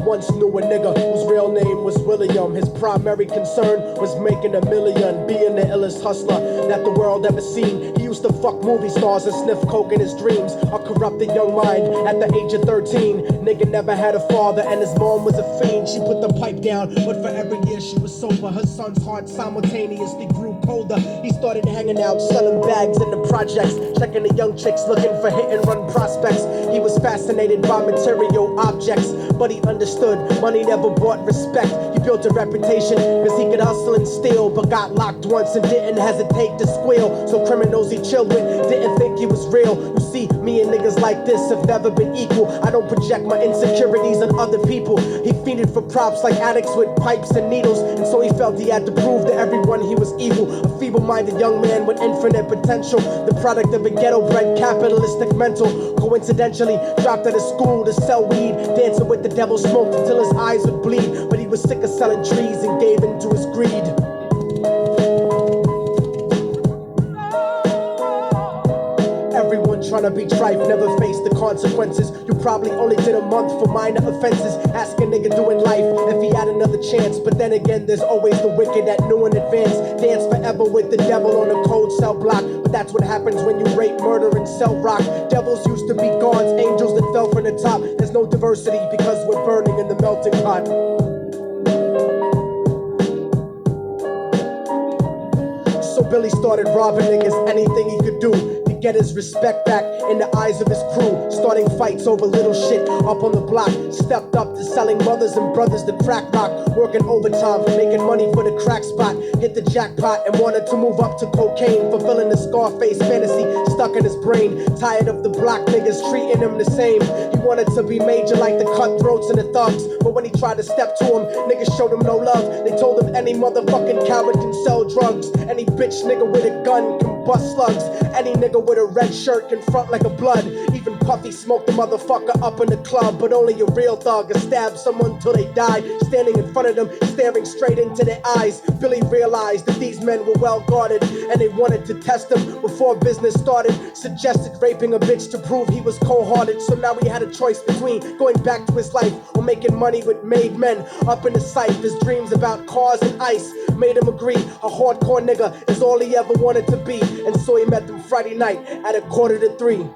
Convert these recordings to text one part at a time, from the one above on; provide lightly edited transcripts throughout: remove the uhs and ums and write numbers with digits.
once knew a nigga whose real name was William. His primary concern was making $1 million, being the illest hustler that the world ever seen. He used to fuck movie stars and sniff coke in his dreams. A corrupted young mind at the age of 13. Nigga never had a father and his mom was a fiend. She put the pipe down, but for every year she was sober. Her son's heart simultaneously grew colder. He started hanging out, selling bags in the projects, checking the young chicks looking for hit and run prospects. He was fascinated by material objects, but he understood money never bought respect. He built a reputation cause he could hustle and steal, but got locked once and didn't hesitate to squeal. So criminals he chilled with didn't think he was real. You see, me and niggas like this have never been equal. I don't project my insecurities on other people. He fiended for props like addicts with pipes and needles, and so he felt he had to prove to everyone he was evil. A feeble-minded young man with infinite potential, the product of a ghetto-bred capitalistic mental. Coincidentally dropped out of school to sell weed, dancing with the devil, smoked until his eyes would bleed. But he was sick of selling trees and gave in to his greed. Everyone tryna be trife, never face the consequences. You probably only did a month for minor offenses. Ask a nigga doing life if he had another chance. But then again, there's always the wicked that knew in advance. Dance forever with the devil on a cold cell block. But that's what happens when you rape, murder, and sell rock. Devils used to be gods, angels that fell from the top. There's no diversity because we're burning in the melting pot. So Billy started robbing niggas, anything he could do to get his respect back in the eyes of his crew. Starting fights over little shit up on the block. Stepped up to selling mothers and brothers the crack rock. Working overtime, making money for the crack spot. Hit the jackpot and wanted to move up to cocaine. Fulfilling the Scarface fantasy stuck in his brain. Tired of the block niggas treating him the same. He wanted to be major like the cutthroats and the thugs. But when he tried to step to him, niggas showed him no love. They told him any motherfucking coward can sell drugs. Any bitch nigga with a gun can bust slugs. Any nigga with a red shirt can front like a blood. Even Puffy smoked the motherfucker up in the club. But only a real thug can stab someone till they die. Standing in front of them, staring straight into their eyes. Billy realized that these men were well guarded, and they wanted to test him before business started. Suggested raping a bitch to prove he was cold-hearted. So now he had a choice between going back to his life or making money with made men. Up in the sight, his dreams about cars and ice made him agree a hardcore nigga is all he ever wanted to be. And so he met them Friday night at 2:45.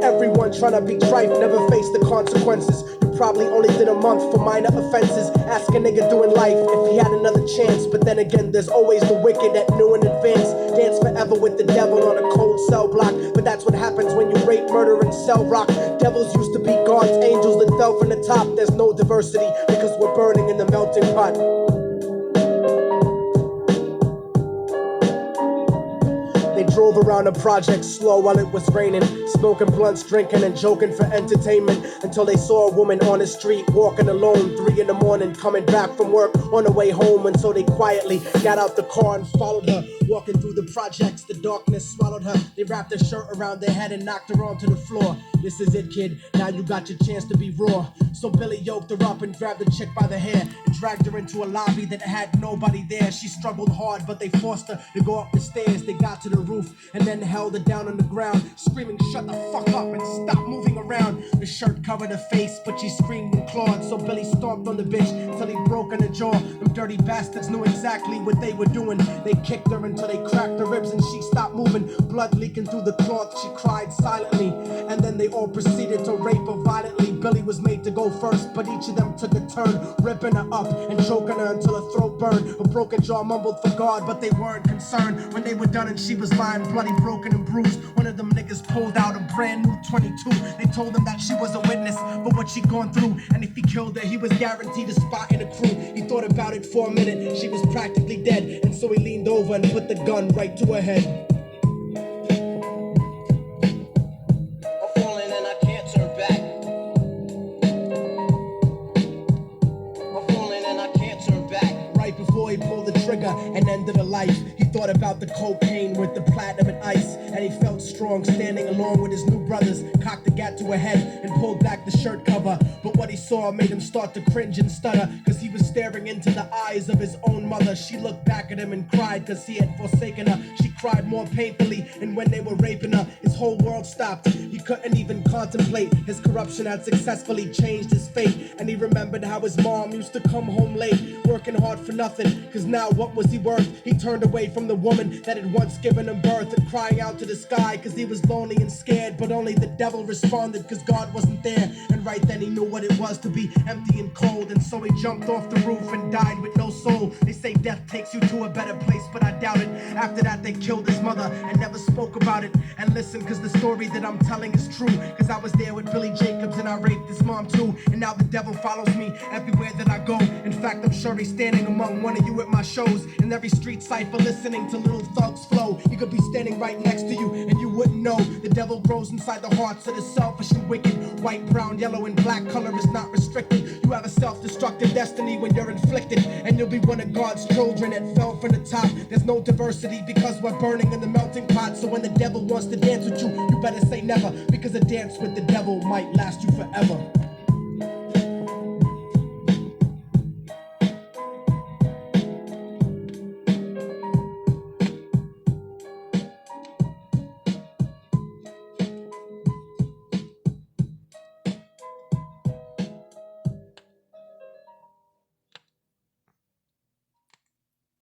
Everyone tryna be trife, never face the consequences. You probably only did a month for minor offenses. Ask a nigga doing life if he had another chance. But then again, there's always the wicked that knew in advance. Dance forever with the devil on a cold cell block. But that's what happens when you rape, murder, and sell rock. Devils used to be gods, angels that fell from the top. There's no diversity because we're burning in the melting pot. They drove around the project slow while it was raining, smoking blunts, drinking and joking for entertainment, until they saw a woman on the street walking alone, 3 in the morning, coming back from work on the way home. And so they quietly got out the car and followed her. Walking through the projects, the darkness swallowed her. They wrapped her shirt around their head and knocked her onto the floor. This is it, kid, now you got your chance to be raw. So Billy yoked her up and grabbed the chick by the hair and dragged her into a lobby that had nobody there. She struggled hard, but they forced her to go up the stairs. They got to the roof and then held her down on the ground, screaming, "Shut the fuck up and stop moving around." The shirt covered her face, but she screamed and clawed. So Billy stomped on the bitch till he broke in the jaw. Them dirty bastards knew exactly what they were doing. They kicked her until they cracked her ribs and she stopped moving. Blood leaking through the cloth, she cried silently. And then they all proceeded to rape her violently. Billy was made to go first, but each of them took a turn, ripping her up and choking her until her throat burned. Her broken jaw mumbled for God, but they weren't concerned. When they were done and she was lying bloody, broken and bruised, one of them niggas pulled out a brand new 22. They told him that she was a witness for what she'd gone through, and if he killed her, he was guaranteed a spot in the crew. He thought about it for a minute, she was practically dead, and so he leaned over and put the gun right to her head. He pulled the trigger, and ended a life. He thought about the cocaine with the platinum and ice, and he felt strong standing along with his new brothers. Cocked the gat to her head and pulled back the shirt cover, but what he saw made him start to cringe and stutter, cause he was staring into the eyes of his own mother. She looked back at him and cried cause he had forsaken her. She cried more painfully, and when they were raping her, his whole world stopped. He couldn't even contemplate. His corruption had successfully changed his fate, and he remembered how his mom used to come home late, working hard for nothing, cause now what was he worth? He turned away from the woman that had once given him birth, and crying out to the sky cause he was lonely and scared, but only the devil responded cause God wasn't there. And right then he knew what it was to be empty and cold, and so he jumped off the roof and died with no soul. They say death takes you to a better place, but I doubt it. After that they killed his mother and never spoke about it. And listen, cause the story that I'm telling is true, cause I was there with Billy Jacobs and I raped his mom too. And now the devil follows me everywhere that I go. In fact, I'm sure he's standing among one of you at my shows, in every street cipher listening to Little Thug's flow. He could be standing right next to you and you wouldn't know. The devil grows inside the hearts of the selfish and wicked. White, brown, yellow, and black color is not restricted. You have a self-destructive destiny when you're inflicted, and you'll be one of God's children that fell from the top. There's no diversity because we're burning in the melting pot. So when the devil wants to dance with you, you better say never, because a dance with the devil might last you forever.